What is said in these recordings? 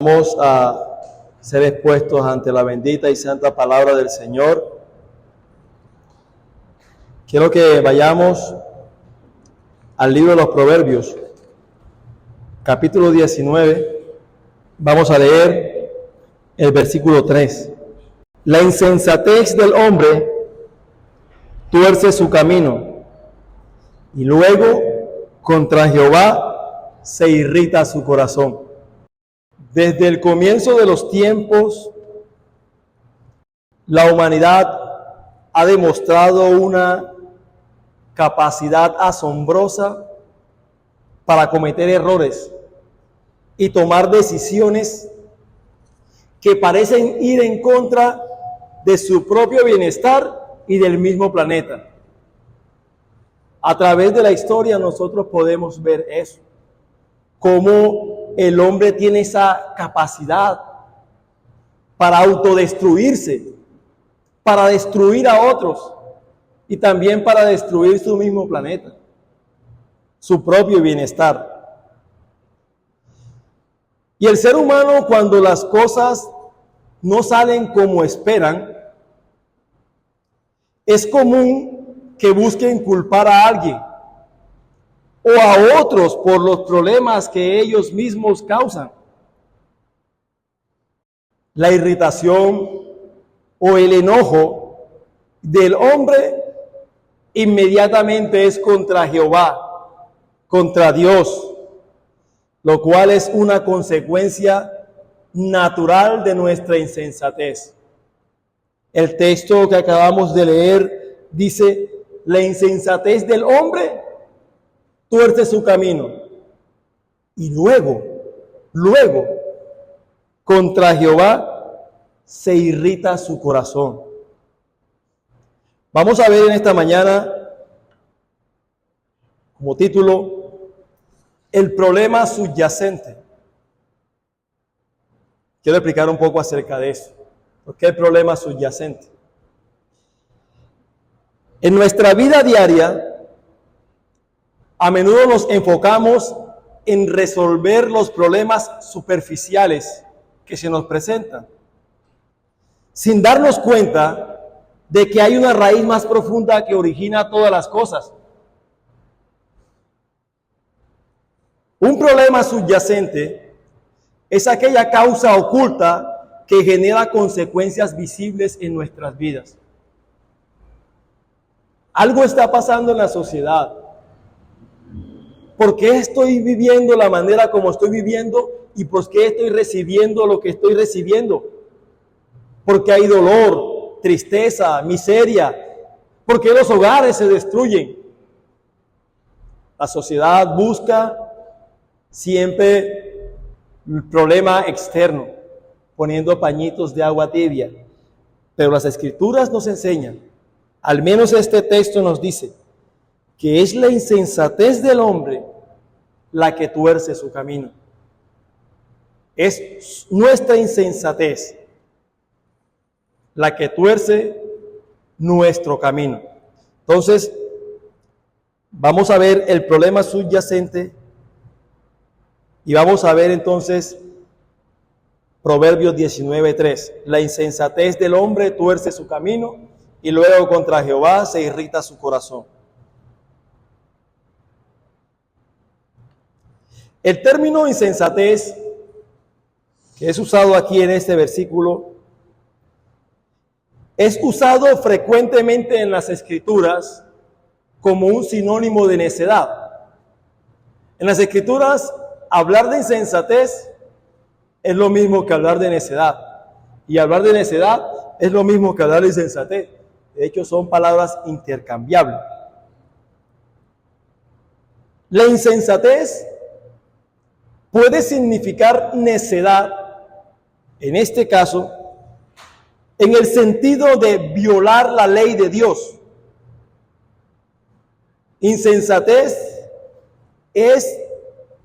Vamos a ser expuestos ante la bendita y santa palabra del Señor. Quiero que vayamos al libro de los Proverbios, capítulo 19. Vamos a leer el versículo 3. La insensatez del hombre tuerce su camino, y luego contra Jehová se irrita su corazón. Desde el comienzo de los tiempos, la humanidad ha demostrado una capacidad asombrosa para cometer errores y tomar decisiones que parecen ir en contra de su propio bienestar y del mismo planeta. A través de la historia nosotros podemos ver eso, cómo el hombre tiene esa capacidad para autodestruirse, para destruir a otros y también para destruir su mismo planeta, su propio bienestar. Y el ser humano, cuando las cosas no salen como esperan, es común que busquen culpar a alguien o a otros por los problemas que ellos mismos causan. La irritación o el enojo del hombre inmediatamente es contra Jehová, contra Dios, lo cual es una consecuencia natural de nuestra insensatez. El texto que acabamos de leer dice: la insensatez del hombre tuerce su camino, y luego, contra Jehová se irrita su corazón. Vamos a ver en esta mañana, como título, el problema subyacente. Quiero explicar un poco acerca de eso. ¿Por qué el problema subyacente? En nuestra vida diaria, a menudo nos enfocamos en resolver los problemas superficiales que se nos presentan, sin darnos cuenta de que hay una raíz más profunda que origina todas las cosas. Un problema subyacente es aquella causa oculta que genera consecuencias visibles en nuestras vidas. Algo está pasando en la sociedad. ¿Por qué estoy viviendo la manera como estoy viviendo? ¿Y por qué estoy recibiendo lo que estoy recibiendo? Porque hay dolor, tristeza, miseria. ¿Por qué los hogares se destruyen? La sociedad busca siempre el problema externo, poniendo pañitos de agua tibia. Pero las Escrituras nos enseñan, al menos este texto nos dice, que es la insensatez del hombre la que tuerce su camino. Es nuestra insensatez la que tuerce nuestro camino. Entonces, vamos a ver el problema subyacente y vamos a ver entonces Proverbios 19:3. La insensatez del hombre tuerce su camino y luego contra Jehová se irrita su corazón. El término insensatez, que es usado aquí en este versículo, es usado frecuentemente en las Escrituras como un sinónimo de necedad. En las Escrituras, hablar de insensatez es lo mismo que hablar de necedad. Y hablar de necedad es lo mismo que hablar de insensatez. De hecho, son palabras intercambiables. La insensatez puede significar necedad, en este caso, en el sentido de violar la ley de Dios. Insensatez es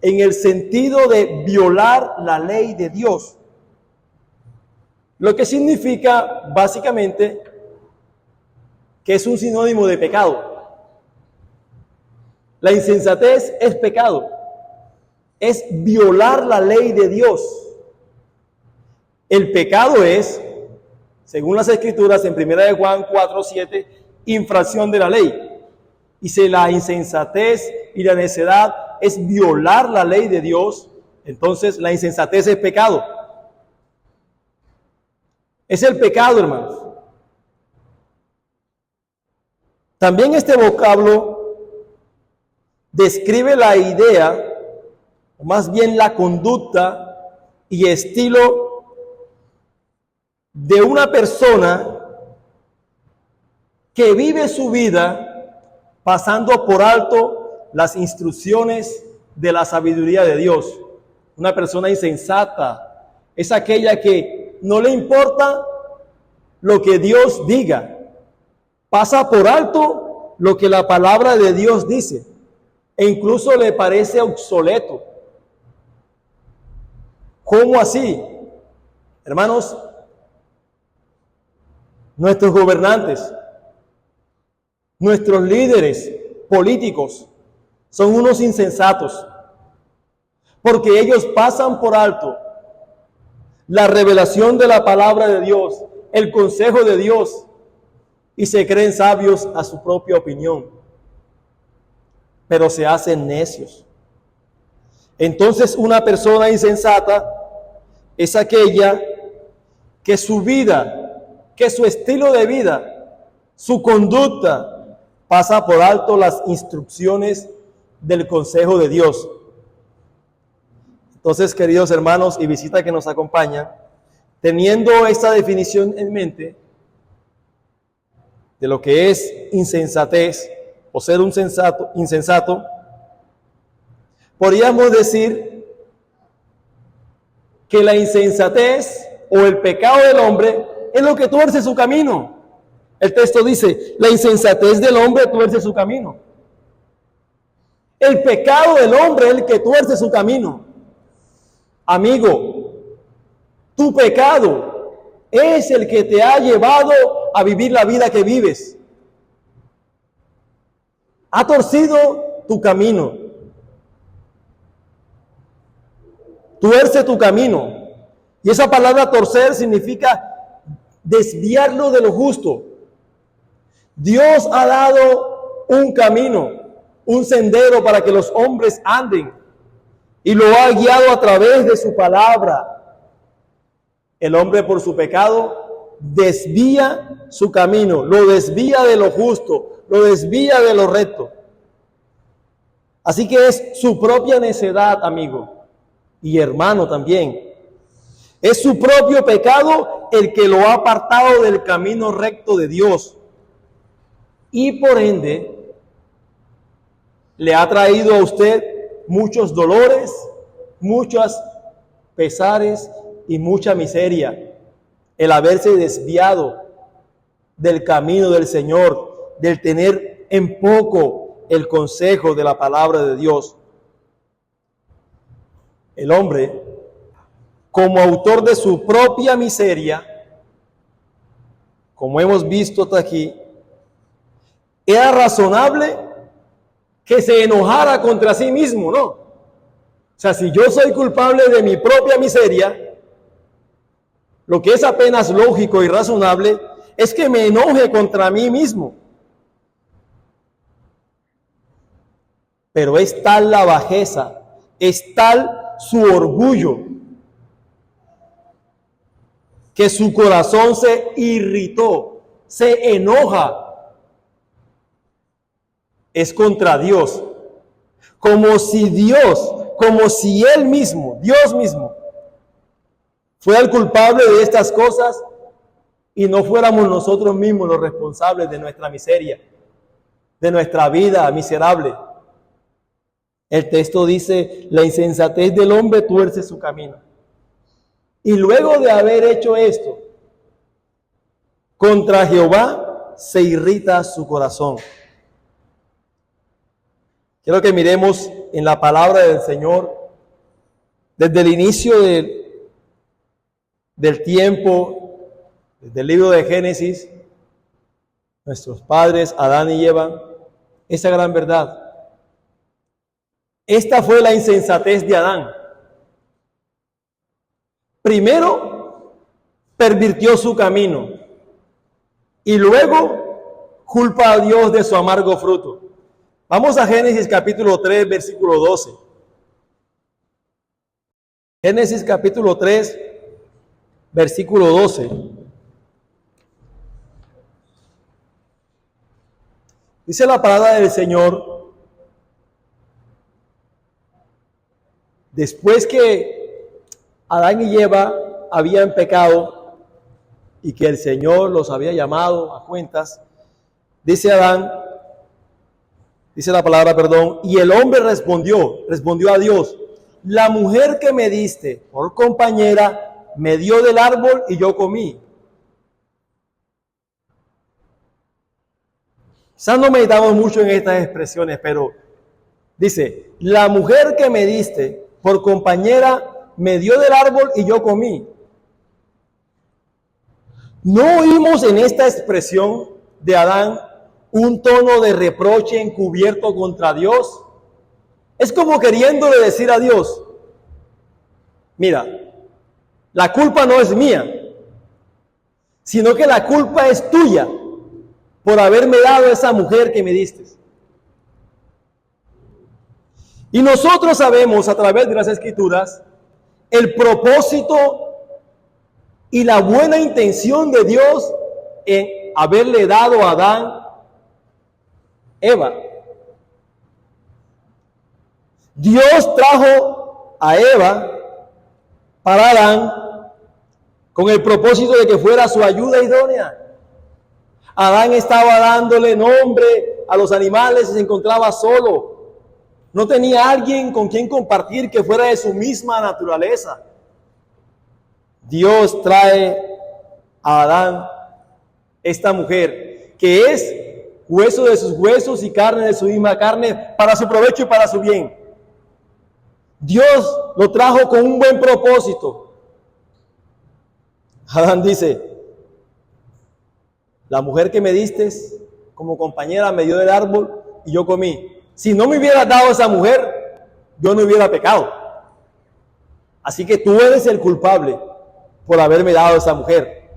en el sentido de violar la ley de Dios. Lo que significa, básicamente, que es un sinónimo de pecado. La insensatez es pecado. Es violar la ley de Dios. El pecado es, según las Escrituras, en 1 de Juan 4:7, infracción de la ley. Y si la insensatez y la necedad es violar la ley de Dios, entonces la insensatez es pecado. Es el pecado, hermanos. También este vocablo describe la idea, o más bien la conducta y estilo de una persona que vive su vida pasando por alto las instrucciones de la sabiduría de Dios. Una persona insensata es aquella que no le importa lo que Dios diga, pasa por alto lo que la palabra de Dios dice, e incluso le parece obsoleto. ¿Cómo así? Hermanos, nuestros gobernantes, nuestros líderes políticos son unos insensatos, porque ellos pasan por alto la revelación de la palabra de Dios, el consejo de Dios, y se creen sabios a su propia opinión, pero se hacen necios. Entonces, una persona insensata es aquella que su vida, que su estilo de vida, su conducta pasa por alto las instrucciones del consejo de Dios. Entonces, queridos hermanos y visita que nos acompaña, teniendo esta definición en mente de lo que es insensatez o ser un insensato, podríamos decir que la insensatez o el pecado del hombre es lo que tuerce su camino. El texto dice, la insensatez del hombre tuerce su camino. El pecado del hombre es el que tuerce su camino. Amigo, tu pecado es el que te ha llevado a vivir la vida que vives. Ha torcido tu camino. Tuerce tu camino. Y esa palabra torcer significa desviarlo de lo justo. Dios ha dado un camino, un sendero para que los hombres anden, y lo ha guiado a través de su palabra. El hombre, por su pecado, desvía su camino, lo desvía de lo justo, lo desvía de lo recto. Así que es su propia necedad, amigo y hermano también. Es su propio pecado el que lo ha apartado del camino recto de Dios. Y por ende, le ha traído a usted muchos dolores, muchos pesares y mucha miseria, el haberse desviado del camino del Señor, del tener en poco el consejo de la palabra de Dios. El hombre, como autor de su propia miseria, como hemos visto hasta aquí, era razonable que se enojara contra sí mismo, ¿no? O sea, si yo soy culpable de mi propia miseria, lo que es apenas lógico y razonable es que me enoje contra mí mismo. Pero es tal la bajeza, es tal su orgullo, que su corazón se irritó, se enoja. Es contra Dios, como si Él mismo, Dios mismo, fuera el culpable de estas cosas y no fuéramos nosotros mismos los responsables de nuestra miseria, de nuestra vida miserable. El texto dice, la insensatez del hombre tuerce su camino. Y luego de haber hecho esto, contra Jehová se irrita su corazón. Quiero que miremos en la palabra del Señor, desde el inicio del tiempo, desde el libro de Génesis, nuestros padres, Adán y Eva, esa gran verdad. Esta fue la insensatez de Adán. Primero, pervirtió su camino y luego culpa a Dios de su amargo fruto. Vamos a Génesis capítulo 3, versículo 12. Génesis capítulo 3, versículo 12. Dice la palabra del Señor: después que Adán y Eva habían pecado y que el Señor los había llamado a cuentas, dice la palabra, y el hombre respondió a Dios: la mujer que me diste por compañera me dio del árbol y yo comí. Quizás no meditamos mucho en estas expresiones, pero dice: la mujer que me diste por compañera me dio del árbol y yo comí. ¿No oímos en esta expresión de Adán un tono de reproche encubierto contra Dios? Es como queriéndole decir a Dios: mira, la culpa no es mía, sino que la culpa es tuya por haberme dado esa mujer que me diste. Y nosotros sabemos a través de las Escrituras el propósito y la buena intención de Dios en haberle dado a Adán Eva. Dios trajo a Eva para Adán con el propósito de que fuera su ayuda idónea. Adán estaba dándole nombre a los animales y se encontraba solo. No tenía alguien con quien compartir que fuera de su misma naturaleza. Dios trae a Adán esta mujer que es hueso de sus huesos y carne de su misma carne, para su provecho y para su bien. Dios lo trajo con un buen propósito. Adán dice: la mujer que me diste como compañera me dio del árbol y yo comí. Si no me hubieras dado esa mujer, yo no hubiera pecado. Así que tú eres el culpable por haberme dado esa mujer.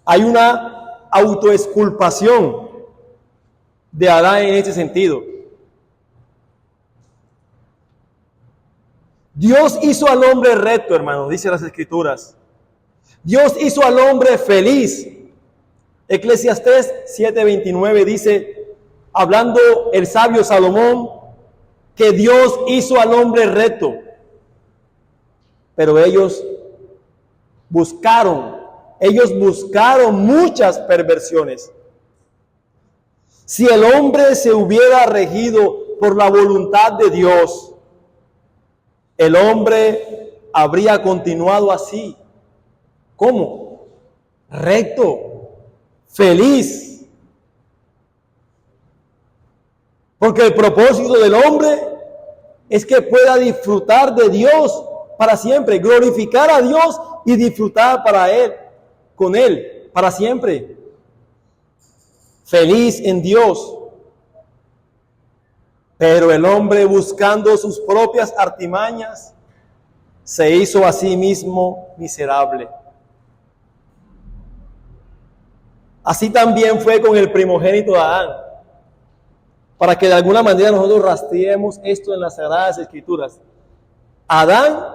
Hay una autoexculpación de Adán en este sentido. Dios hizo al hombre recto, hermano, dice las Escrituras. Dios hizo al hombre feliz. Eclesiastés 7:29 dice, hablando el sabio Salomón, que Dios hizo al hombre recto, pero ellos buscaron muchas perversiones. Si el hombre se hubiera regido por la voluntad de Dios, el hombre habría continuado así. ¿Cómo? Recto, feliz. Porque el propósito del hombre es que pueda disfrutar de Dios para siempre, glorificar a Dios y disfrutar con Él, para siempre. Feliz en Dios. Pero el hombre, buscando sus propias artimañas, se hizo a sí mismo miserable. Así también fue con el primogénito de Adán. Para que de alguna manera nosotros rastreemos esto en las Sagradas Escrituras. Adán,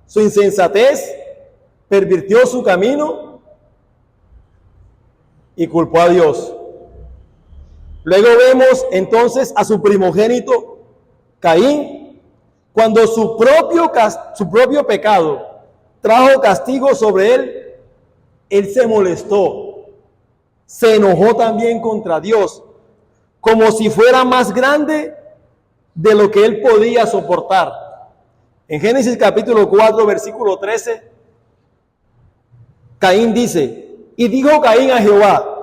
su insensatez, pervirtió su camino y culpó a Dios. Luego vemos entonces a su primogénito, Caín, cuando su propio pecado trajo castigo sobre él, él se molestó, se enojó también contra Dios, como si fuera más grande de lo que él podía soportar. En Génesis capítulo 4, versículo 13, Caín dice, y dijo Caín a Jehová,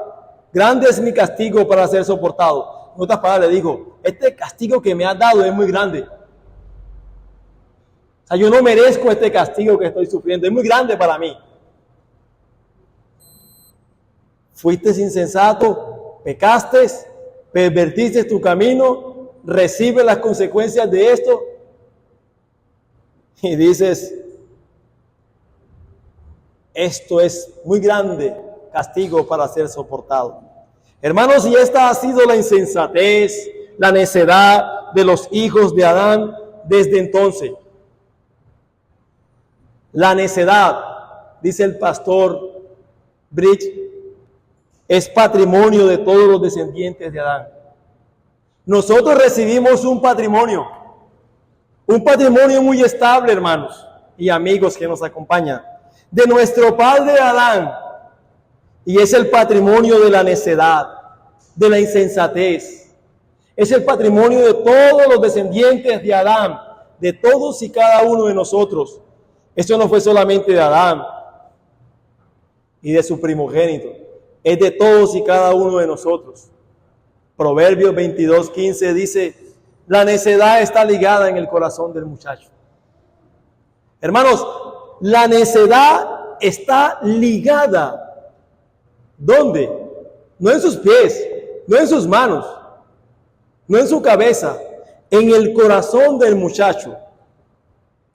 grande es mi castigo para ser soportado. En otras palabras le digo, este castigo que me has dado es muy grande. O sea, yo no merezco este castigo que estoy sufriendo, es muy grande para mí. Fuiste insensato, pecaste, pervertiste tu camino, recibe las consecuencias de esto. Y dices, Esto es muy grande castigo para ser soportado. Hermanos, y esta ha sido la insensatez, la necedad de los hijos de Adán desde entonces. La necedad, dice el pastor Bridge, es patrimonio de todos los descendientes de Adán. Nosotros recibimos un patrimonio muy estable, hermanos y amigos que nos acompañan, de nuestro padre Adán, y es el patrimonio de la necedad, de la insensatez. Es el patrimonio de todos los descendientes de Adán, de todos y cada uno de nosotros. Esto no fue solamente de Adán y de su primogénito, es de todos y cada uno de nosotros. Proverbios 22:15 dice: la necedad está ligada en el corazón del muchacho. Hermanos, la necedad está ligada. ¿Dónde? No en sus pies, no en sus manos, no en su cabeza, en el corazón del muchacho.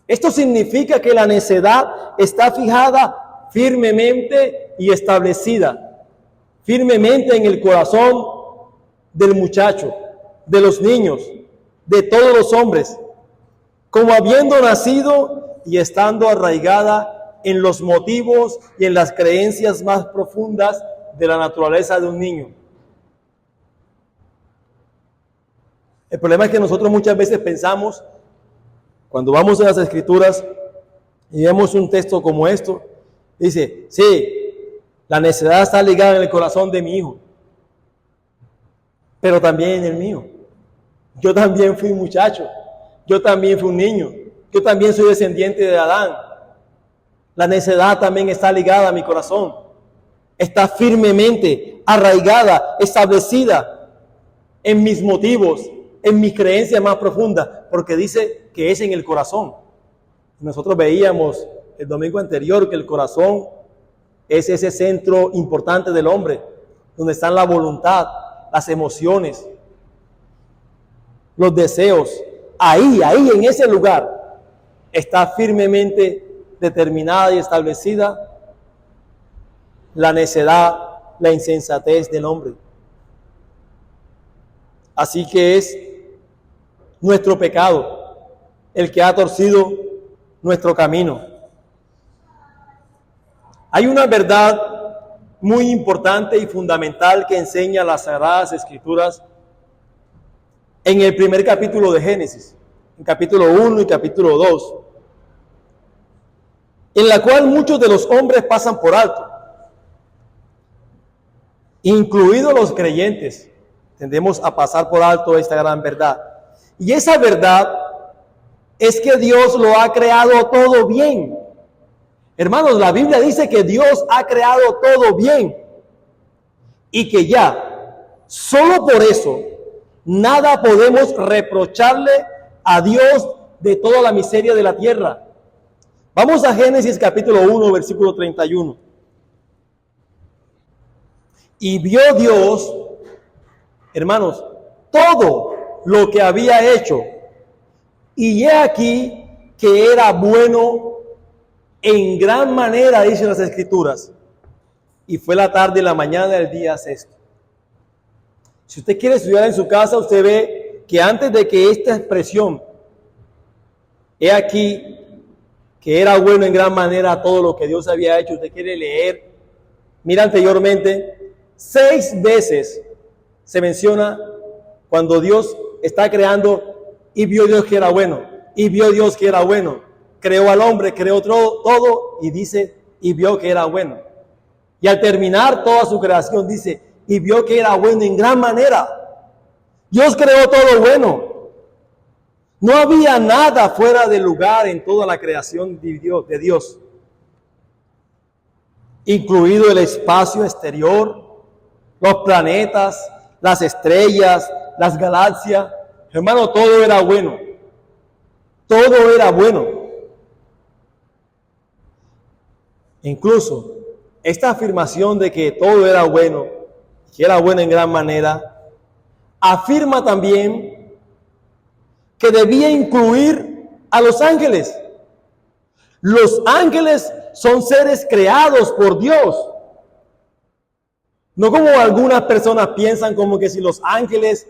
Esto significa que la necedad está fijada firmemente y establecida, firmemente en el corazón del muchacho, de los niños, de todos los hombres, como habiendo nacido y estando arraigada en los motivos y en las creencias más profundas de la naturaleza de un niño. El problema es que nosotros muchas veces pensamos, cuando vamos a las Escrituras y vemos un texto como esto, dice: sí, la necedad está ligada en el corazón de mi hijo, pero también en el mío. Yo también fui muchacho, yo también fui un niño, yo también soy descendiente de Adán. La necedad también está ligada a mi corazón, está firmemente arraigada, establecida en mis motivos, en mis creencias más profundas, porque dice que es en el corazón. Nosotros veíamos el domingo anterior que el corazón es ese centro importante del hombre, donde están la voluntad, las emociones, los deseos. Ahí en ese lugar está firmemente determinada y establecida la necedad, la insensatez del hombre. Así que es nuestro pecado el que ha torcido nuestro camino. Hay una verdad muy importante y fundamental que enseña las Sagradas Escrituras en el primer capítulo de Génesis, en capítulo 1 y capítulo 2, en la cual muchos de los hombres pasan por alto, incluidos los creyentes. Tendemos a pasar por alto esta gran verdad. Y esa verdad es que Dios lo ha creado todo bien. Hermanos, la Biblia dice que Dios ha creado todo bien y que ya, solo por eso, nada podemos reprocharle a Dios de toda la miseria de la tierra. Vamos a Génesis capítulo 1, versículo 31. Y vio Dios, hermanos, todo lo que había hecho, y he aquí que era bueno en gran manera, dicen las Escrituras. Y fue la tarde y la mañana del día sexto. Si usted quiere estudiar en su casa, usted ve que antes de que esta expresión, he aquí que era bueno en gran manera todo lo que Dios había hecho, usted quiere leer, mira anteriormente, 6 veces se menciona cuando Dios está creando, y vio Dios que era bueno, y vio Dios que era bueno, creó al hombre, creó todo, y dice, y vio que era bueno. Y al terminar toda su creación dice, y vio que era bueno en gran manera. Dios creó todo bueno. No había nada fuera de lugar en toda la creación de Dios, incluido el espacio exterior, los planetas, las estrellas, las galaxias. Hermano, todo era bueno. Todo era bueno. Incluso esta afirmación de que todo era bueno, que era bueno en gran manera, afirma también que debía incluir a los ángeles. Los ángeles son seres creados por Dios. No como algunas personas piensan, como que si los ángeles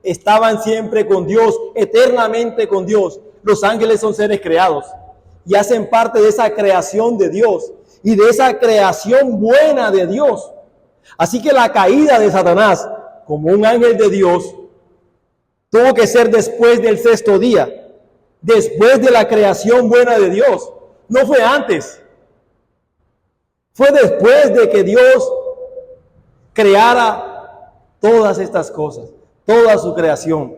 estaban siempre con Dios, eternamente con Dios. Los ángeles son seres creados y hacen parte de esa creación de Dios y de esa creación buena de Dios. Así que la caída de Satanás como un ángel de Dios tuvo que ser después del sexto día, después de la creación buena de Dios. No fue antes. Fue después de que Dios creara todas estas cosas, toda su creación.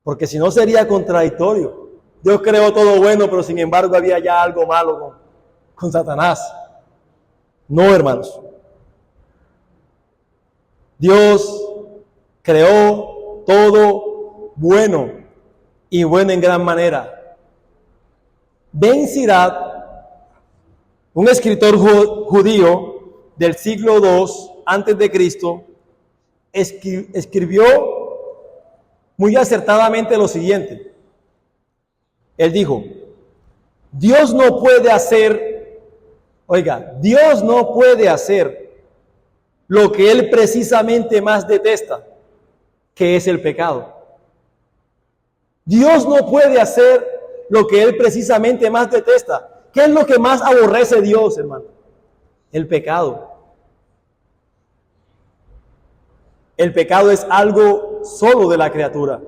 Porque si no sería contradictorio. Dios creó todo bueno, pero sin embargo había ya algo malo con Satanás. No, hermanos. Dios creó todo bueno y bueno en gran manera. Ben Sirach, un escritor judío del siglo II antes de Cristo, escribió muy acertadamente lo siguiente. Él dijo: Dios no puede hacer lo que Él precisamente más detesta, que es el pecado. Dios no puede hacer lo que Él precisamente más detesta. ¿Qué es lo que más aborrece Dios, hermano? El pecado. El pecado es algo solo de la criatura.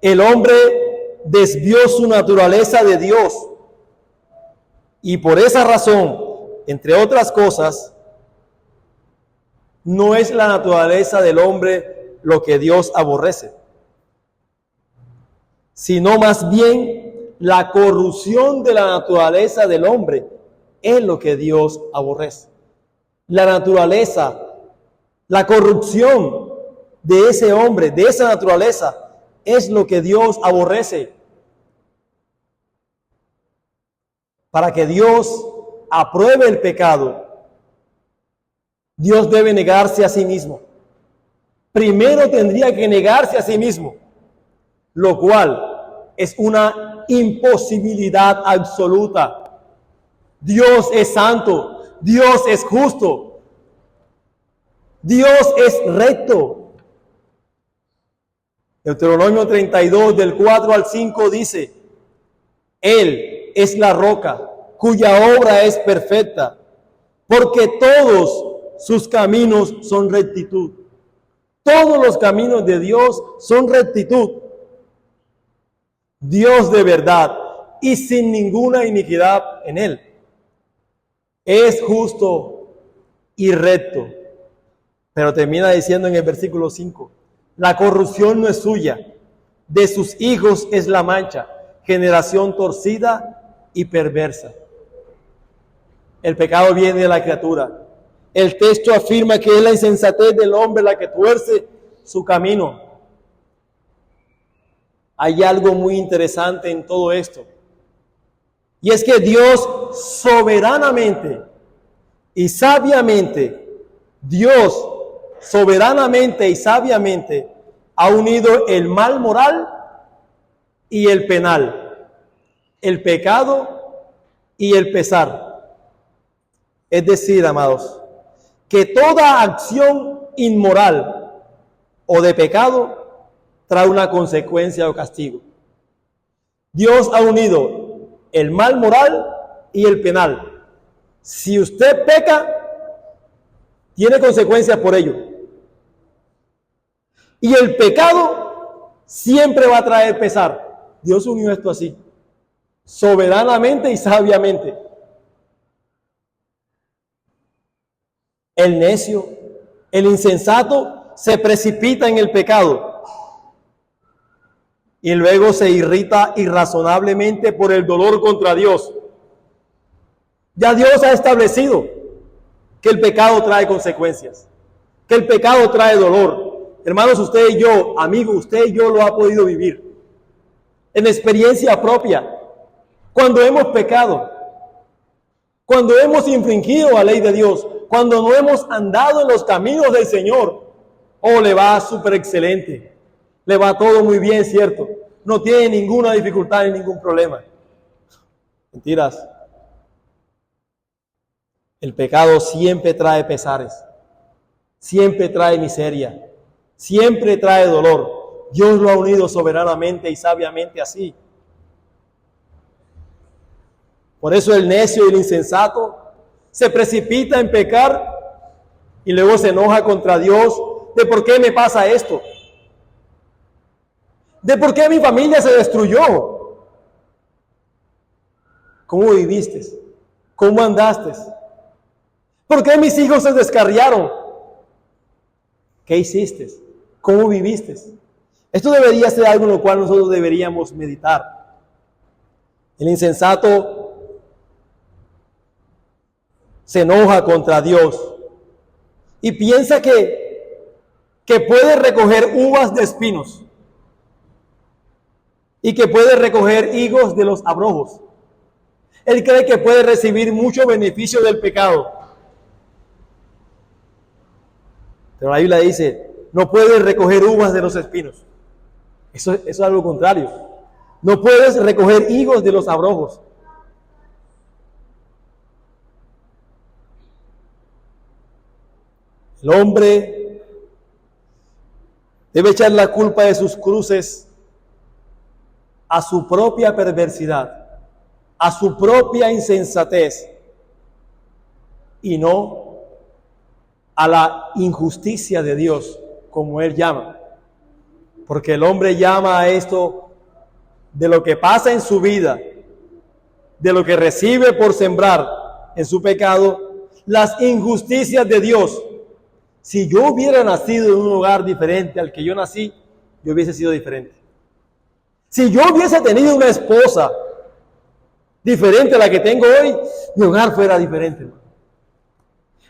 El hombre desvió su naturaleza de Dios y por esa razón, entre otras cosas, no es la naturaleza del hombre lo que Dios aborrece, sino más bien la corrupción de la naturaleza del hombre es lo que Dios aborrece. La naturaleza, la corrupción de ese hombre, de esa naturaleza, es lo que Dios aborrece. Para que Dios apruebe el pecado, Dios debe negarse a sí mismo. Primero tendría que negarse a sí mismo, lo cual es una imposibilidad absoluta. Dios es santo, Dios es justo, Dios es recto. Deuteronomio 32, del 4 al 5 dice: Él es la roca, cuya obra es perfecta, porque todos sus caminos son rectitud. Todos los caminos de Dios son rectitud. Dios de verdad y sin ninguna iniquidad en Él. Es justo y recto. Pero termina diciendo en el versículo 5: la corrupción no es suya, de sus hijos es la mancha, generación torcida y perversa. El pecado viene de la criatura. El texto afirma que es la insensatez del hombre la que tuerce su camino. Hay algo muy interesante en todo esto. Y es que Dios soberanamente y sabiamente, ha unido el mal moral y el penal, el pecado y el pesar. Es decir, amados, que toda acción inmoral o de pecado trae una consecuencia o castigo. Dios ha unido el mal moral y el penal. Si usted peca, tiene consecuencias por ello. Y el pecado siempre va a traer pesar. Dios unió esto así, soberanamente y sabiamente. El necio, el insensato, se precipita en el pecado y luego se irrita irrazonablemente por el dolor contra Dios. Ya Dios ha establecido que el pecado trae consecuencias, que el pecado trae dolor. Hermanos, usted y yo, amigo, usted y yo lo ha podido vivir en experiencia propia. Cuando hemos pecado, cuando hemos infringido la ley de Dios, cuando no hemos andado en los caminos del Señor, le va súper excelente, le va todo muy bien, ¿cierto? no tiene ninguna dificultad ni ningún problema. Mentiras. El pecado siempre trae pesares, siempre trae miseria, siempre trae dolor. Dios lo ha unido soberanamente y sabiamente así. Por eso el necio y el insensato se precipita en pecar y luego se enoja contra Dios de por qué me pasa esto, de por qué mi familia se destruyó. ¿Cómo viviste? ¿Cómo andaste? ¿Por qué mis hijos se descarriaron? ¿Qué hiciste? ¿Cómo viviste? Esto debería ser algo en lo cual nosotros deberíamos meditar. El insensato se enoja contra Dios y piensa que puede recoger uvas de espinos y que puede recoger higos de los abrojos. Él cree que puede recibir mucho beneficio del pecado. Pero la Biblia dice, no puedes recoger uvas de los espinos. Eso es algo contrario. No puedes recoger higos de los abrojos. El hombre debe echar la culpa de sus cruces a su propia perversidad, a su propia insensatez, y no a la injusticia de Dios, como Él llama. Porque el hombre llama a esto de lo que pasa en su vida, de lo que recibe por sembrar en su pecado, las injusticias de Dios. Si yo hubiera nacido en un hogar diferente al que yo nací, yo hubiese sido diferente. Si yo hubiese tenido una esposa diferente a la que tengo hoy, mi hogar fuera diferente.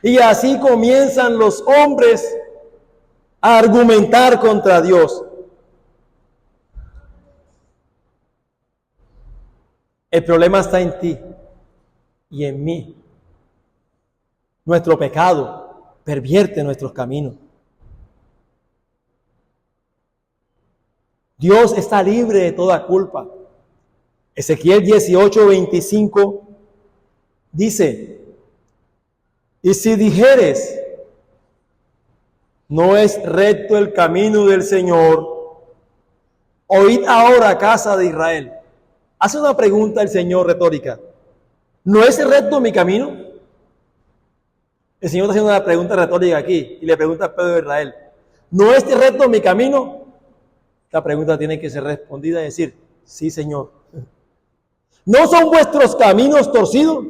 Y así comienzan los hombres a argumentar contra Dios. El problema está en ti y en mí. Nuestro pecado pervierte nuestros caminos. Dios está libre de toda culpa. Ezequiel 18:25 dice: y si dijeres, no es recto el camino del Señor, oíd ahora, casa de Israel. Hace una pregunta el Señor retórica: ¿no es recto mi camino? El Señor está haciendo una pregunta retórica aquí y le pregunta a Pedro de Israel: ¿no es recto mi camino? Esta pregunta tiene que ser respondida y decir: sí, Señor. ¿No son vuestros caminos torcidos?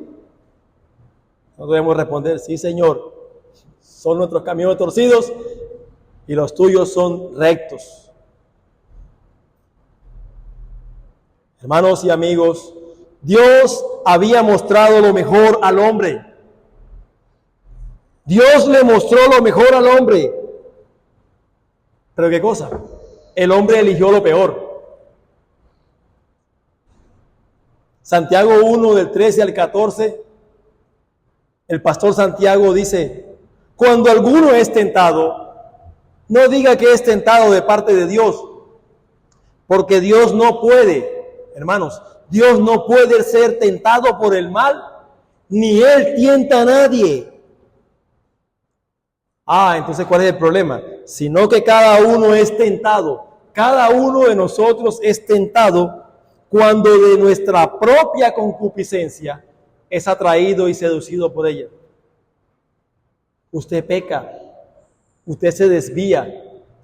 No debemos responder: sí, Señor. Son nuestros caminos torcidos y los tuyos son rectos. Hermanos y amigos, Dios había mostrado lo mejor al hombre. Dios le mostró lo mejor al hombre. ¿Pero qué cosa? El hombre eligió lo peor. Santiago 1, del 13 al 14, el pastor Santiago dice: cuando alguno es tentado, no diga que es tentado de parte de Dios, porque Dios no puede, hermanos, Dios no puede ser tentado por el mal, ni Él tienta a nadie. Entonces, ¿cuál es el problema? Sino que cada uno es tentado, cada uno de nosotros es tentado cuando de nuestra propia concupiscencia es atraído y seducido por ella. Usted peca, usted se desvía,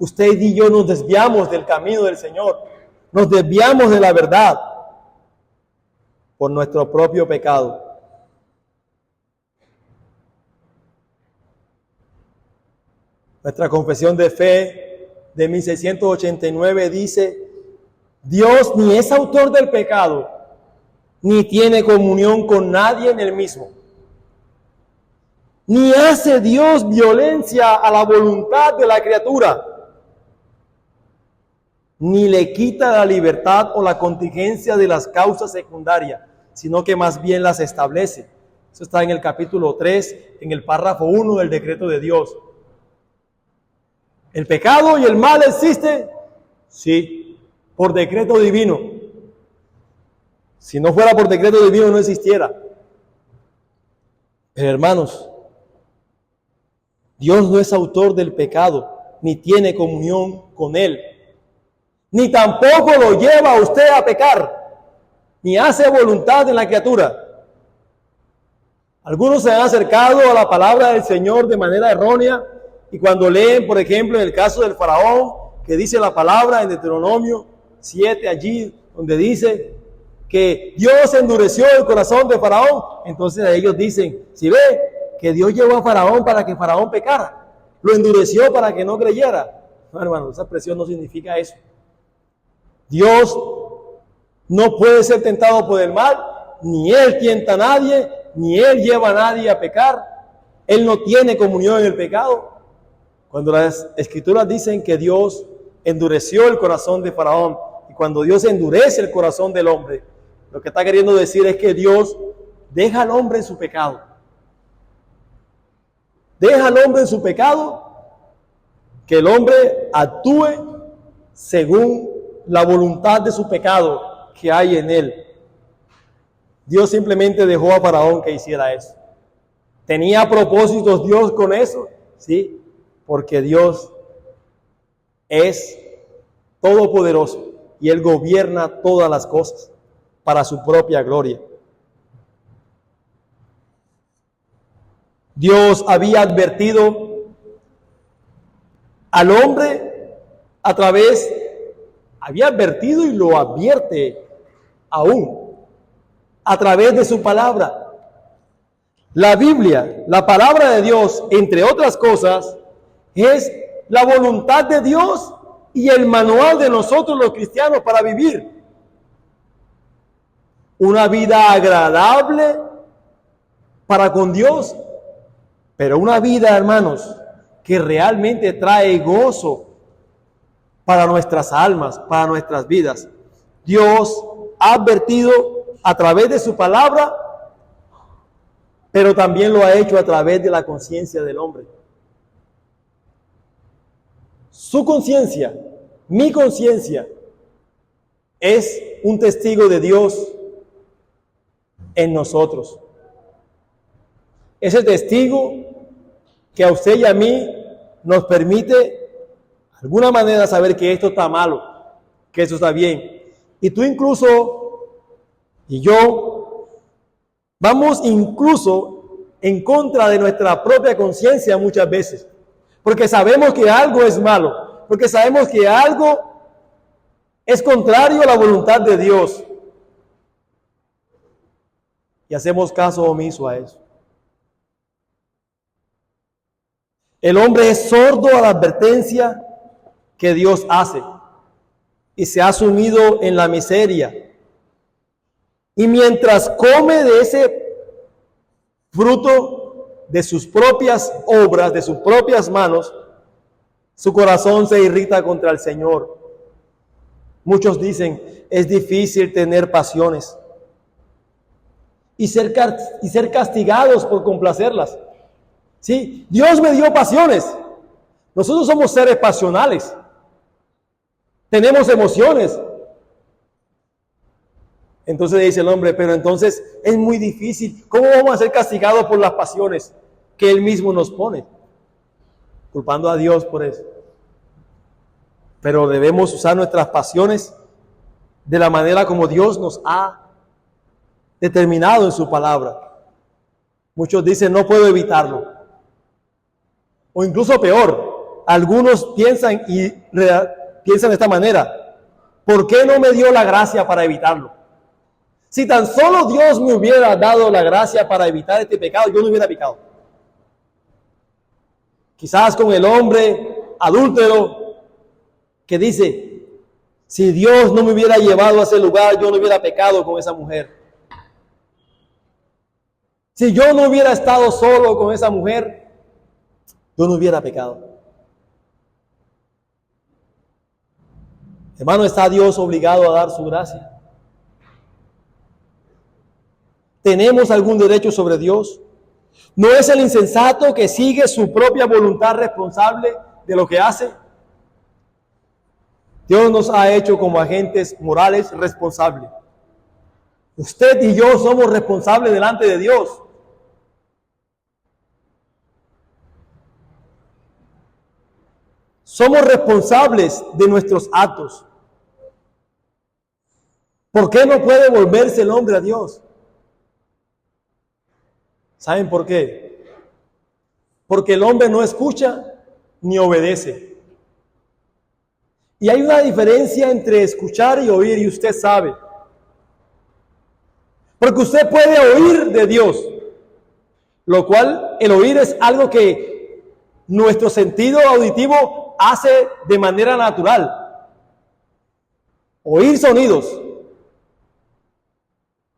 usted y yo nos desviamos del camino del Señor, nos desviamos de la verdad por nuestro propio pecado. Nuestra confesión de fe de 1689 dice: Dios ni es autor del pecado, ni tiene comunión con nadie en el mismo. Ni hace Dios violencia a la voluntad de la criatura, ni le quita la libertad o la contingencia de las causas secundarias, sino que más bien las establece. Eso está en el capítulo 3, en el párrafo 1 del decreto de Dios. ¿El pecado y el mal existen? Sí. por decreto divino. Si no fuera por decreto divino no existiera. Pero hermanos, Dios no es autor del pecado, ni tiene comunión con él, ni tampoco lo lleva a usted a pecar, ni hace voluntad en la criatura. Algunos se han acercado a la palabra del Señor de manera errónea, y cuando leen, por ejemplo, en el caso del faraón, que dice la palabra en Deuteronomio 7, allí donde dice que Dios endureció el corazón de Faraón, entonces ellos dicen, si ve que Dios llevó a Faraón para que Faraón pecara, lo endureció para que no creyera. No, hermano, esa expresión no significa eso. Dios no puede ser tentado por el mal, ni Él tienta a nadie, ni Él lleva a nadie a pecar. Él no tiene comunión en el pecado. Cuando las Escrituras dicen que Dios endureció el corazón de Faraón, y cuando Dios endurece el corazón del hombre, lo que está queriendo decir es que Dios deja al hombre en su pecado. Deja al hombre en su pecado, que el hombre actúe según la voluntad de su pecado que hay en él. Dios simplemente dejó a Faraón que hiciera eso. ¿Tenía propósitos Dios con eso? Sí, porque Dios es todopoderoso y Él gobierna todas las cosas para su propia gloria. Dios había advertido al hombre había advertido y lo advierte aún a través de su palabra. La Biblia, la palabra de Dios, entre otras cosas, es la voluntad de Dios y el manual de nosotros los cristianos para vivir una vida agradable para con Dios, pero una vida, hermanos, que realmente trae gozo para nuestras almas, para nuestras vidas. Dios ha advertido a través de su palabra, pero también lo ha hecho a través de la conciencia del hombre. Su conciencia, mi conciencia, es un testigo de Dios en nosotros. Es el testigo que a usted y a mí nos permite de alguna manera saber que esto está malo, que esto está bien. Y tú incluso, y yo, vamos incluso en contra de nuestra propia conciencia muchas veces, porque sabemos que algo es malo, porque sabemos que algo es contrario a la voluntad de Dios. Y hacemos caso omiso a eso. El hombre es sordo a la advertencia que Dios hace y se ha sumido en la miseria. Y mientras come de ese fruto de sus propias obras, de sus propias manos, su corazón se irrita contra el Señor. Muchos dicen, es difícil tener pasiones y ser castigados por complacerlas. Sí, Dios me dio pasiones. Nosotros somos seres pasionales. Tenemos emociones. Entonces dice el hombre, pero entonces es muy difícil. ¿Cómo vamos a ser castigados por las pasiones que Él mismo nos pone? Culpando a Dios por eso. Pero debemos usar nuestras pasiones de la manera como Dios nos ha determinado en su palabra. Muchos dicen, no puedo evitarlo. O incluso peor, algunos piensan de esta manera, ¿por qué no me dio la gracia para evitarlo? Si tan solo Dios me hubiera dado la gracia para evitar este pecado, yo no hubiera pecado. Quizás con el hombre adúltero que dice, si Dios no me hubiera llevado a ese lugar, yo no hubiera pecado con esa mujer. Si yo no hubiera estado solo con esa mujer, yo no hubiera pecado. Hermano, ¿está Dios obligado a dar su gracia? ¿Tenemos algún derecho sobre Dios? ¿No es el insensato que sigue su propia voluntad responsable de lo que hace? Dios nos ha hecho como agentes morales responsables. Usted y yo somos responsables delante de Dios. Somos responsables de nuestros actos. ¿Por qué no puede volverse el hombre a Dios? ¿Saben por qué? Porque el hombre no escucha ni obedece. Y hay una diferencia entre escuchar y oír, y usted sabe. Porque usted puede oír de Dios, lo cual el oír es algo que nuestro sentido auditivo hace de manera natural. Oír sonidos.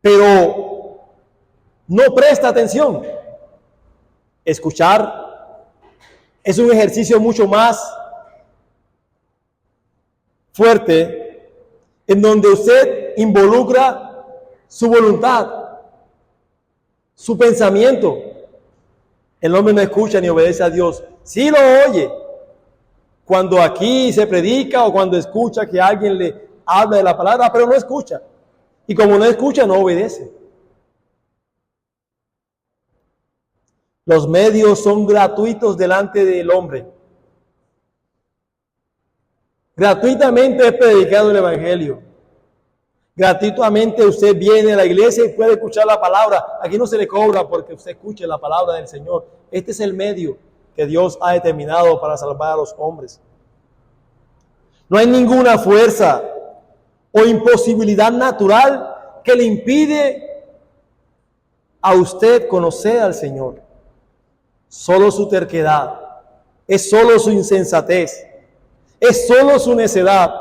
Pero no presta atención. Escuchar es un ejercicio mucho más fuerte, en donde usted involucra su voluntad, su pensamiento. El hombre no escucha ni obedece a Dios. Sí lo oye cuando aquí se predica o cuando escucha que alguien le habla de la palabra, pero no escucha. Y como no escucha, no obedece. Los medios son gratuitos delante del hombre. Gratuitamente es predicado el Evangelio. Gratuitamente usted viene a la iglesia y puede escuchar la palabra. Aquí no se le cobra porque usted escuche la palabra del Señor. Este es el medio que Dios ha determinado para salvar a los hombres. No hay ninguna fuerza o imposibilidad natural que le impide a usted conocer al Señor. Solo su terquedad, es solo su insensatez, es solo su necedad,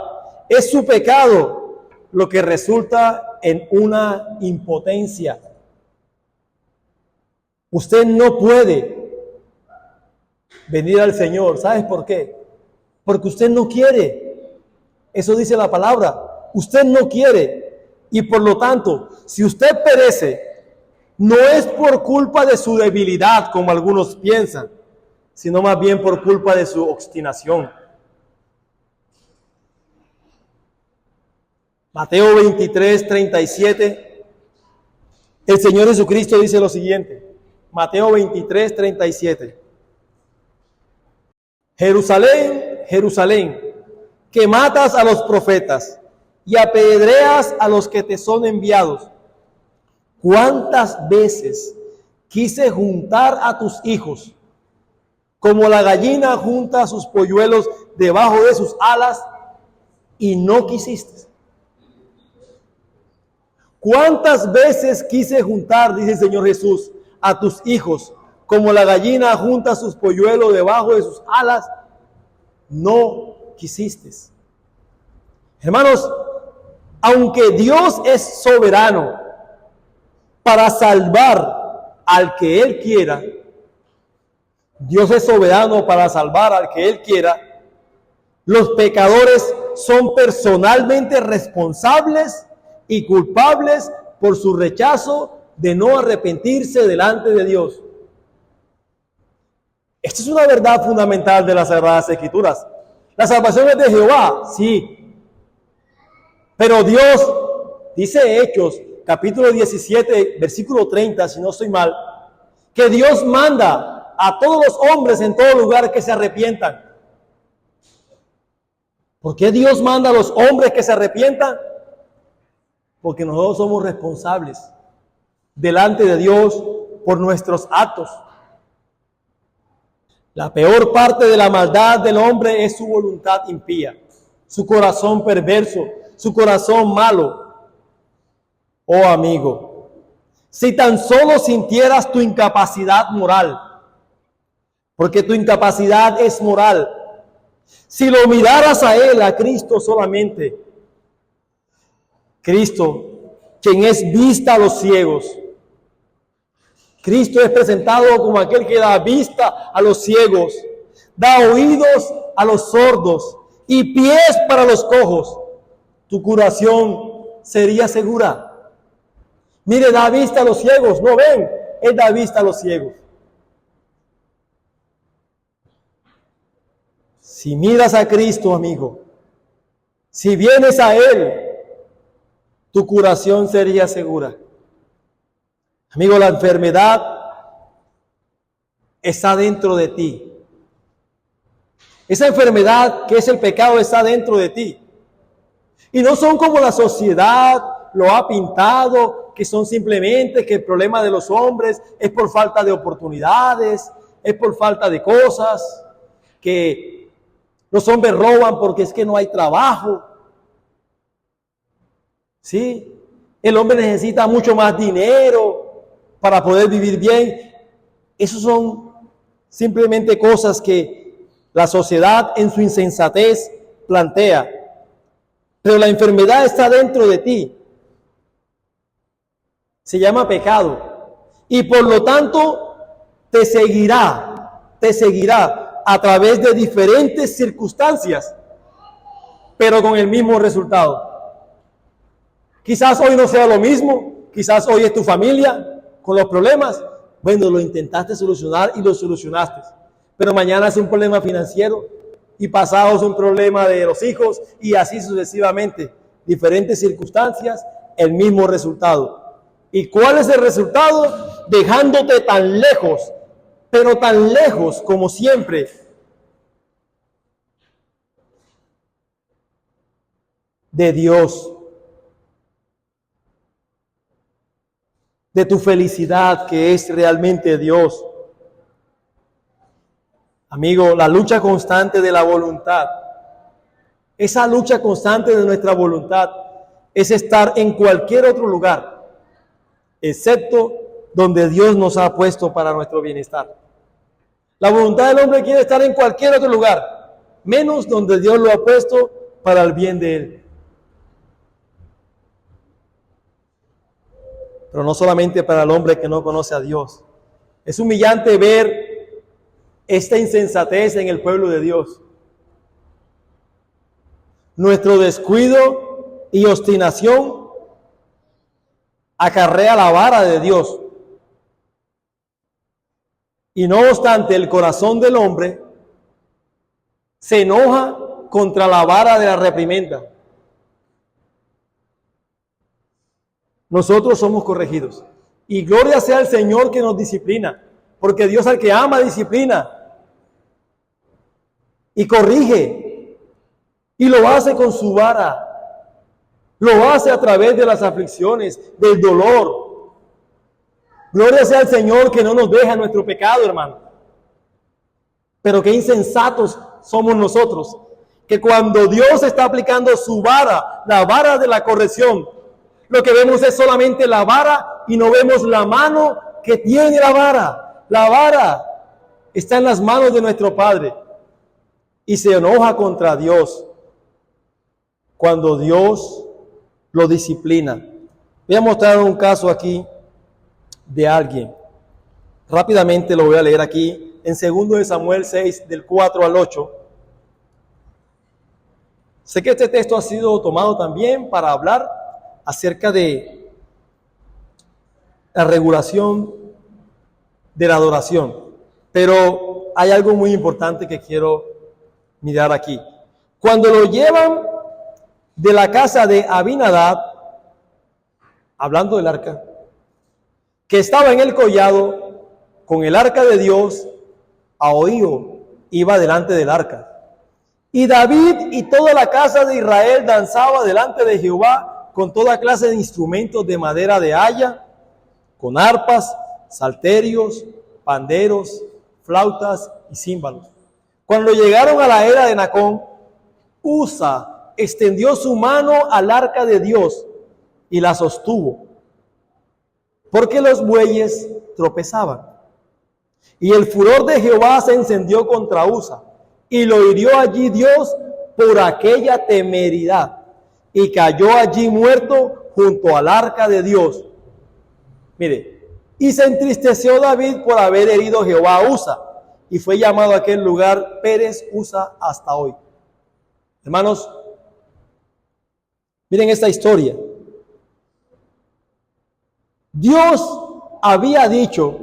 es su pecado lo que resulta en una impotencia. Usted no puede venir al Señor. ¿Sabes por qué? Porque usted no quiere. Eso dice la palabra. Usted no quiere. Y por lo tanto, si usted perece, no es por culpa de su debilidad, como algunos piensan, sino más bien por culpa de su obstinación. Mateo 23, 37. El Señor Jesucristo dice lo siguiente. Mateo 23, 37. Jerusalén, Jerusalén, que matas a los profetas y apedreas a los que te son enviados. ¿Cuántas veces quise juntar a tus hijos, como la gallina junta a sus polluelos debajo de sus alas, y no quisiste? ¿Cuántas veces quise juntar, dice el Señor Jesús, a tus hijos, como la gallina junta sus polluelos debajo de sus alas? No quisiste. Hermanos, aunque Dios es soberano para salvar al que Él quiera, Dios es soberano para salvar al que Él quiera, los pecadores son personalmente responsables y culpables por su rechazo de no arrepentirse delante de Dios. Esta es una verdad fundamental de las Sagradas Escrituras. La salvación es de Jehová, sí. Pero Dios, dice Hechos, capítulo 17, versículo 30, si no estoy mal, que Dios manda a todos los hombres en todo lugar que se arrepientan. ¿Por qué Dios manda a los hombres que se arrepientan? Porque nosotros somos responsables delante de Dios por nuestros actos. La peor parte de la maldad del hombre es su voluntad impía, su corazón perverso, su corazón malo. Oh amigo, si tan solo sintieras tu incapacidad moral, porque tu incapacidad es moral, si lo miraras a Él, a Cristo solamente, Cristo, quien es vista a los ciegos. Cristo es presentado como aquel que da vista a los ciegos, da oídos a los sordos y pies para los cojos. Tu curación sería segura. Mire, da vista a los ciegos, no ven, Él da vista a los ciegos. Si miras a Cristo, amigo, Si vienes a Él, tu curación sería segura. Amigo, la enfermedad está dentro de ti. Esa enfermedad que es el pecado está dentro de ti. Y no son como la sociedad lo ha pintado, que son simplemente que el problema de los hombres es por falta de oportunidades, es por falta de cosas, que los hombres roban porque es que no hay trabajo. ¿Sí? El hombre necesita mucho más dinero para poder vivir bien. Esos son simplemente cosas que la sociedad en su insensatez plantea. Pero la enfermedad está dentro de ti. Se llama pecado. Y por lo tanto te seguirá a través de diferentes circunstancias, pero con el mismo resultado. Quizás hoy no sea lo mismo, quizás hoy es tu familia con los problemas. Bueno, lo intentaste solucionar y lo solucionaste. Pero mañana es un problema financiero y pasado es un problema de los hijos y así sucesivamente. Diferentes circunstancias, el mismo resultado. ¿Y cuál es el resultado? Dejándote tan lejos, pero tan lejos como siempre de Dios, de tu felicidad que es realmente Dios. Amigo, la lucha constante de la voluntad, esa lucha constante de nuestra voluntad es estar en cualquier otro lugar, excepto donde Dios nos ha puesto para nuestro bienestar. La voluntad del hombre quiere estar en cualquier otro lugar, menos donde Dios lo ha puesto para el bien de él. Pero no solamente para el hombre que no conoce a Dios. Es humillante ver esta insensatez en el pueblo de Dios. Nuestro descuido y obstinación acarrea la vara de Dios. Y no obstante, el corazón del hombre se enoja contra la vara de la reprimenda. Nosotros somos corregidos. Y gloria sea al Señor que nos disciplina, porque Dios al que ama disciplina y corrige, y lo hace con su vara, lo hace a través de las aflicciones, del dolor. Gloria sea al Señor que no nos deja nuestro pecado, hermano. Pero qué insensatos somos nosotros, que cuando Dios está aplicando su vara, la vara de la corrección, lo que vemos es solamente la vara y no vemos la mano que tiene la vara. La vara está en las manos de nuestro Padre y se enoja contra Dios cuando Dios lo disciplina. Voy a mostrar un caso aquí de alguien. Rápidamente lo voy a leer aquí en 2 Samuel 6, del 4 al 8. Sé que este texto ha sido tomado también para hablar acerca de la regulación de la adoración. Pero hay algo muy importante que quiero mirar aquí. Cuando lo llevan de la casa de Abinadab, hablando del arca, que estaba en el collado con el arca de Dios, Ahío iba delante del arca. Y David y toda la casa de Israel danzaba delante de Jehová con toda clase de instrumentos de madera de haya, con arpas, salterios, panderos, flautas y címbalos. Cuando llegaron a la era de Nacón, Uza extendió su mano al arca de Dios y la sostuvo, porque los bueyes tropezaban. Y el furor de Jehová se encendió contra Uza, y lo hirió allí Dios por aquella temeridad, y cayó allí muerto junto al arca de Dios. Mire, y se entristeció David por haber herido Jehová a Uza, y fue llamado a aquel lugar Pérez Uza hasta hoy. Hermanos, miren esta historia. Dios había dicho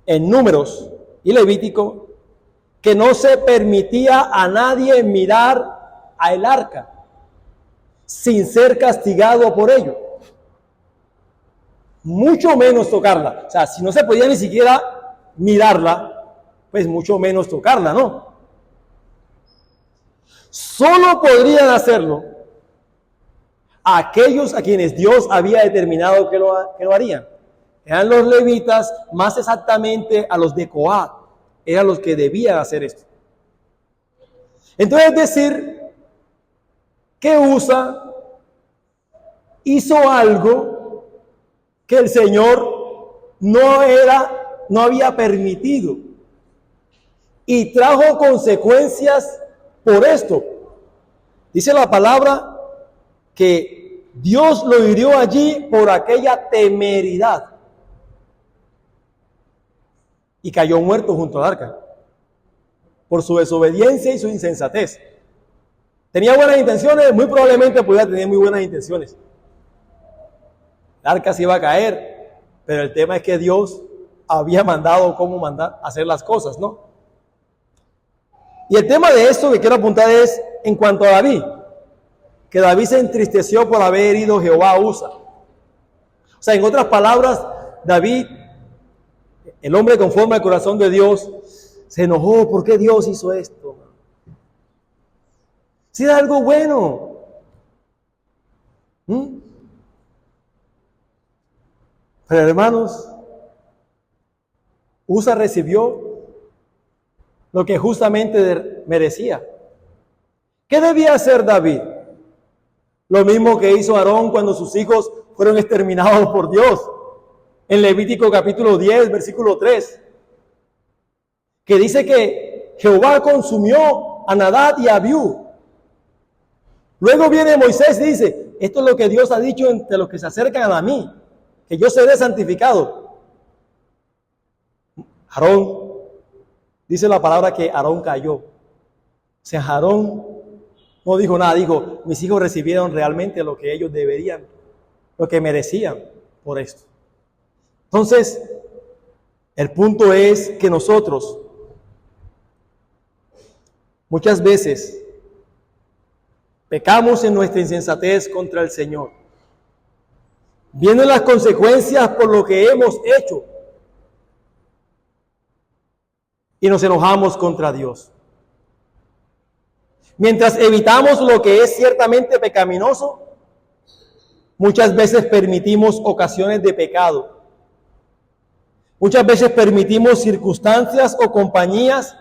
en Números y Levítico que no se permitía a nadie mirar a el arca. sin ser castigado por ello. Mucho menos tocarla. O sea, si no se podía ni siquiera mirarla, pues mucho menos tocarla, ¿no? Solo podrían hacerlo aquellos a quienes Dios había determinado que lo harían. Eran los levitas, más exactamente a los de Coat. Eran los que debían hacer esto. Entonces, es decir, que Usa hizo algo que el Señor no había permitido, y trajo consecuencias por esto. Dice la palabra que Dios lo hirió allí por aquella temeridad y cayó muerto junto al arca por su desobediencia y su insensatez. Tenía buenas intenciones, muy probablemente podía tener muy buenas intenciones. El arca se iba a caer, pero el tema es que Dios había mandado cómo mandar hacer las cosas, ¿no? Y el tema de esto que quiero apuntar es en cuanto a David, que David se entristeció por haber herido Jehová a Usa. O sea, en otras palabras, David, el hombre conforme al corazón de Dios, se enojó. ¿Por qué Dios hizo esto? Si era algo bueno. Pero hermanos, Usa recibió lo que justamente merecía. ¿Qué debía hacer David? Lo mismo que hizo Aarón cuando sus hijos fueron exterminados por Dios. En Levítico capítulo 10, versículo 3. Que dice que Jehová consumió a Nadab y a Abiú. Luego viene Moisés y dice, esto es lo que Dios ha dicho entre los que se acercan a mí, que yo seré santificado. Aarón, dice la palabra que Aarón cayó. O sea, Aarón no dijo nada, dijo, mis hijos recibieron realmente lo que ellos deberían, lo que merecían por esto. Entonces, el punto es que nosotros muchas veces pecamos en nuestra insensatez contra el Señor. Vienen las consecuencias por lo que hemos hecho y nos enojamos contra Dios. Mientras evitamos lo que es ciertamente pecaminoso, muchas veces permitimos ocasiones de pecado. Muchas veces permitimos circunstancias o compañías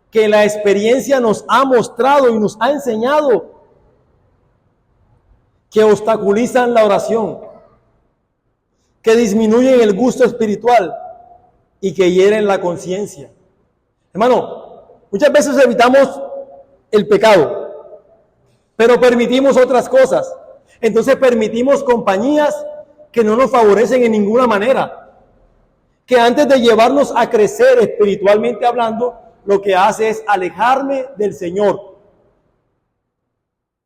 que la experiencia nos ha mostrado y nos ha enseñado que obstaculizan la oración, que disminuyen el gusto espiritual y que hieren la conciencia. Hermano, muchas veces evitamos el pecado, pero permitimos otras cosas. Entonces permitimos compañías que no nos favorecen en ninguna manera, que antes de llevarnos a crecer espiritualmente hablando, lo que hace es alejarme del Señor.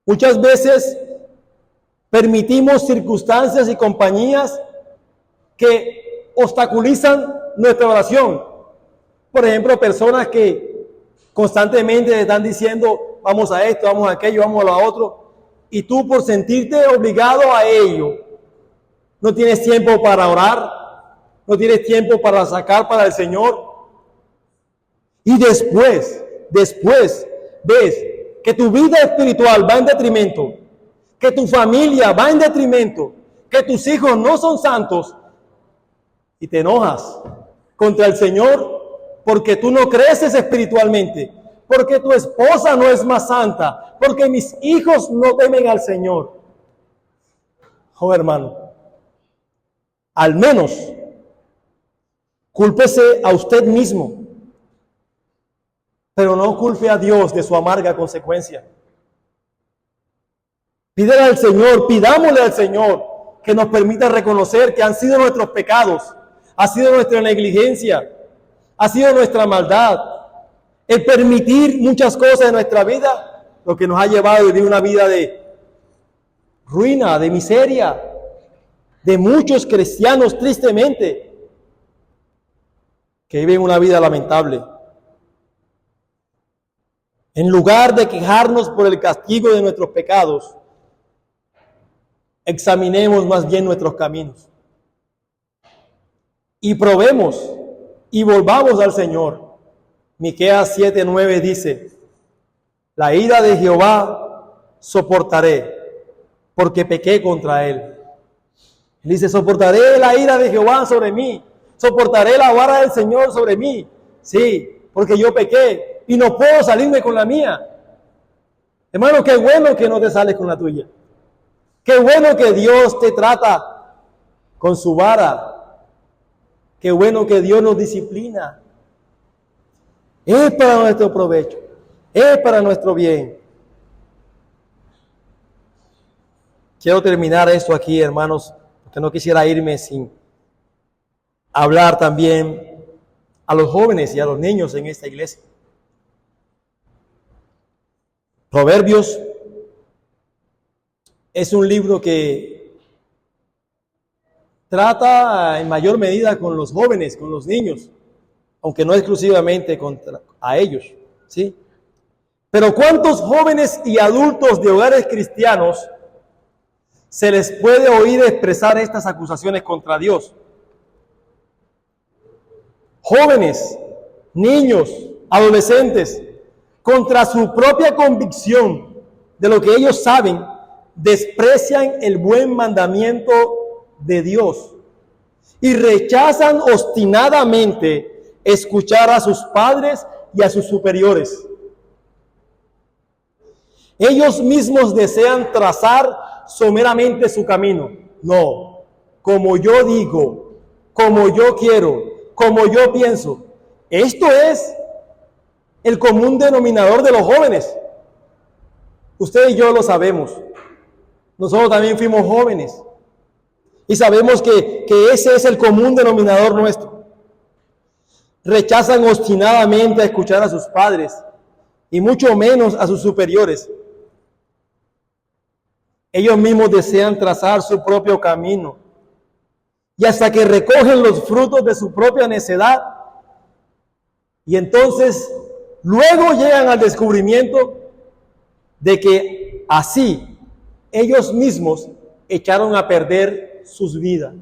Muchas veces permitimos circunstancias y compañías que obstaculizan nuestra oración. Por ejemplo, personas que constantemente están diciendo, vamos a esto, vamos a aquello, vamos a lo otro, y tú por sentirte obligado a ello, no tienes tiempo para orar, no tienes tiempo para sacar para el Señor. Y después ves que tu vida espiritual va en detrimento, que tu familia va en detrimento, que tus hijos no son santos, y te enojas contra el Señor porque tú no creces espiritualmente, porque tu esposa no es más santa, porque mis hijos no temen al Señor. Oh, hermano, al menos cúlpese a usted mismo, pero no culpe a Dios de su amarga consecuencia. Pídele al Señor, pidámosle al Señor que nos permita reconocer que han sido nuestros pecados, ha sido nuestra negligencia, ha sido nuestra maldad, el permitir muchas cosas en nuestra vida, lo que nos ha llevado a vivir una vida de ruina, de miseria, de muchos cristianos tristemente, que viven una vida lamentable. En lugar de quejarnos por el castigo de nuestros pecados, examinemos más bien nuestros caminos y probemos y volvamos al Señor. Miqueas 7:9 dice: la ira de Jehová soportaré, porque pequé contra él. Él dice: soportaré la ira de Jehová sobre mí, soportaré la vara del Señor sobre mí. Sí, porque yo pequé y no puedo salirme con la mía. Hermano, qué bueno que no te sales con la tuya. Qué bueno que Dios te trata con su vara. Qué bueno que Dios nos disciplina. Es para nuestro provecho, es para nuestro bien. Quiero terminar esto aquí, hermanos, porque no quisiera irme sin hablar también a los jóvenes y a los niños en esta iglesia. Proverbios es un libro que trata en mayor medida con los jóvenes, con los niños, aunque no exclusivamente a ellos, ¿sí? Pero ¿cuántos jóvenes y adultos de hogares cristianos se les puede oír expresar estas acusaciones contra Dios? Jóvenes, niños, adolescentes, contra su propia convicción de lo que ellos saben, desprecian el buen mandamiento de Dios y rechazan obstinadamente escuchar a sus padres y a sus superiores. Ellos mismos desean trazar someramente su camino. No, como yo digo, como yo quiero, como yo pienso. Esto es el común denominador de los jóvenes. Usted y yo lo sabemos. Nosotros también fuimos jóvenes y sabemos que ese es el común denominador nuestro. Rechazan obstinadamente a escuchar a sus padres y mucho menos a sus superiores. Ellos mismos desean trazar su propio camino y hasta que recogen los frutos de su propia necedad, y entonces luego llegan al descubrimiento de que así ellos mismos echaron a perder su vida.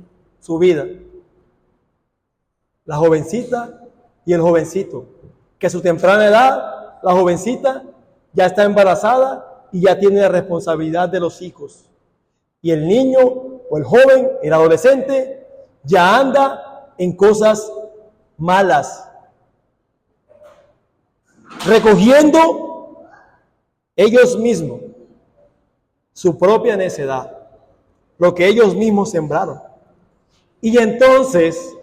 La jovencita y el jovencito, que a su temprana edad, la jovencita ya está embarazada y ya tiene la responsabilidad de los hijos. Y el niño o el joven, el adolescente, ya anda en cosas malas, recogiendo ellos mismos su propia necedad, lo que ellos mismos sembraron. Y entonces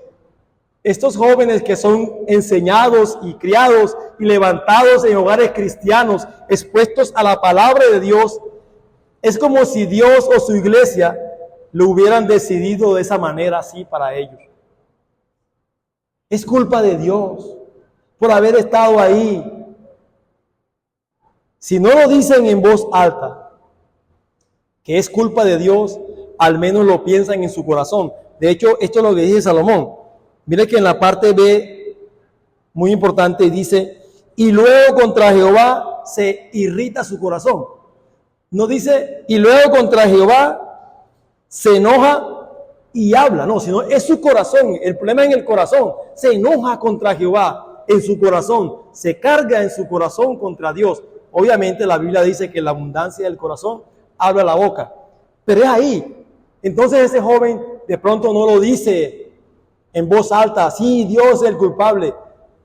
estos jóvenes que son enseñados y criados y levantados en hogares cristianos, expuestos a la palabra de Dios, es como si Dios o su iglesia lo hubieran decidido de esa manera así para ellos. Es culpa de Dios por haber estado ahí. Si no lo dicen en voz alta, que es culpa de Dios, al menos lo piensan en su corazón. De hecho, esto es lo que dice Salomón. Mire que en la parte B, muy importante, dice: y luego contra Jehová se irrita su corazón. No dice: y luego contra Jehová se enoja y habla. No, sino es su corazón. El problema es en el corazón. Se enoja contra Jehová en su corazón. Se carga en su corazón contra Dios. Obviamente la Biblia dice que la abundancia del corazón habla la boca. Pero es ahí. Entonces ese joven de pronto no lo dice en voz alta: sí, Dios es el culpable,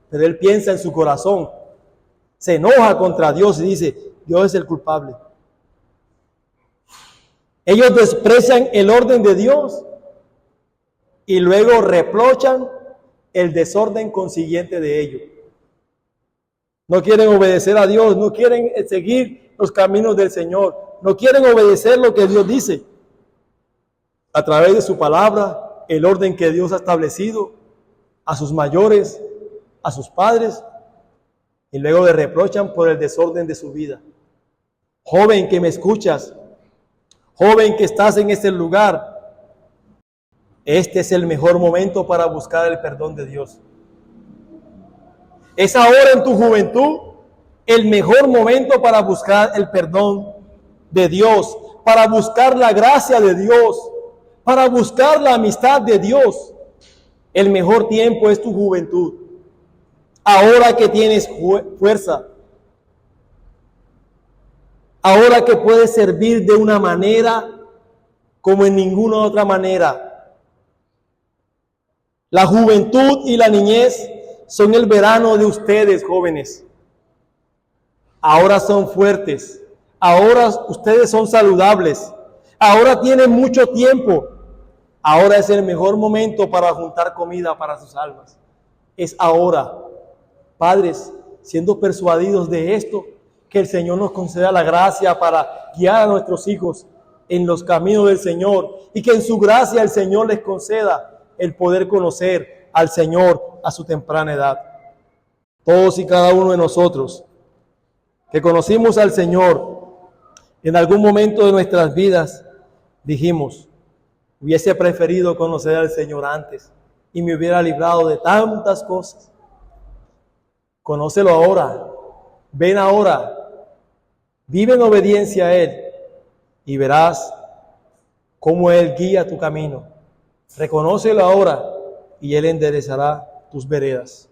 pero él piensa en su corazón, se enoja contra Dios y dice: Dios es el culpable. Ellos desprecian el orden de Dios y luego reprochan el desorden consiguiente de ello. No quieren obedecer a Dios, no quieren seguir los caminos del Señor, no quieren obedecer lo que Dios dice a través de su palabra, el orden que Dios ha establecido a sus mayores, a sus padres, y luego le reprochan por el desorden de su vida. Joven que me escuchas, joven que estás en este lugar, este es el mejor momento para buscar el perdón de Dios. Es ahora en tu juventud el mejor momento para buscar el perdón de Dios, para buscar la gracia de Dios, para buscar la amistad de Dios. El mejor tiempo es tu juventud. Ahora que tienes fuerza, ahora que puedes servir de una manera como en ninguna otra manera. La juventud y la niñez son el verano de ustedes, jóvenes. Ahora son fuertes, ahora ustedes son saludables, ahora tienen mucho tiempo. Ahora es el mejor momento para juntar comida para sus almas. Es ahora. Padres, siendo persuadidos de esto, que el Señor nos conceda la gracia para guiar a nuestros hijos en los caminos del Señor y que en su gracia el Señor les conceda el poder conocer al Señor a su temprana edad. Todos y cada uno de nosotros que conocimos al Señor en algún momento de nuestras vidas, dijimos, hubiese preferido conocer al Señor antes y me hubiera librado de tantas cosas. Conócelo ahora, ven ahora, vive en obediencia a Él y verás cómo Él guía tu camino. Reconócelo ahora y Él enderezará tus veredas.